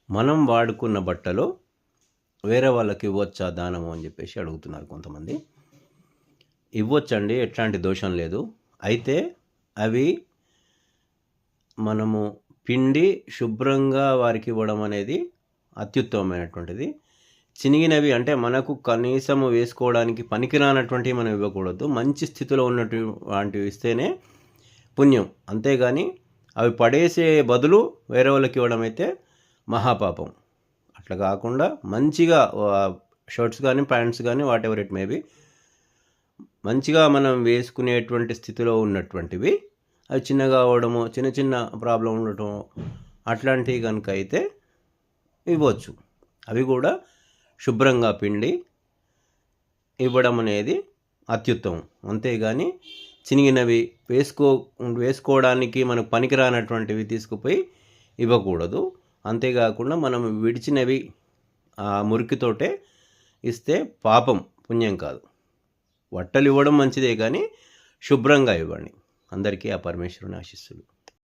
మనం వాడుకున్న బట్టలు వేరే వాళ్ళకి ఇవ్వచ్చా దానము అని చెప్పేసి అడుగుతున్నారు కొంతమంది. ఇవ్వచ్చండి, ఎట్లాంటి దోషం లేదు. అయితే అవి మనము పిండి శుభ్రంగా వారికి ఇవ్వడం అనేది అత్యుత్తమమైనటువంటిది. చినిగినవి అంటే మనకు కనీసము వేసుకోవడానికి పనికిరానటువంటివి మనం ఇవ్వకూడదు. మంచి స్థితిలో ఉన్నటువంటివి ఇస్తేనే పుణ్యం. అంతేగాని అవి పడేసే బదులు వేరే వాళ్ళకి ఇవ్వడం అయితే మహాపాపం. అట్లా కాకుండా మంచిగా షర్ట్స్ కానీ ప్యాంట్స్ కానీ వాట్ ఎవర్ ఇట్ మేబీ మంచిగా మనం వేసుకునేటువంటి స్థితిలో ఉన్నటువంటివి అవి చిన్నగా అవ్వడము, చిన్న చిన్న ప్రాబ్లం ఉండటం అట్లాంటివి కనుక అయితే ఇవ్వచ్చు. అవి కూడా శుభ్రంగా పిండి ఇవ్వడం అనేది అత్యుత్తమం. అంతేగాని చినిగినవి వేసుకోవడానికి మనకు పనికిరానటువంటివి తీసుకుపోయి ఇవ్వకూడదు. అంతేకాకుండా మనం విడిచినవి ఆ మురికితోటే ఇస్తే పాపం, పుణ్యం కాదు. బట్టలు ఇవ్వడం మంచిదే కానీ శుభ్రంగా ఇవ్వండి. అందరికీ ఆ పరమేశ్వరుని ఆశీస్సులు.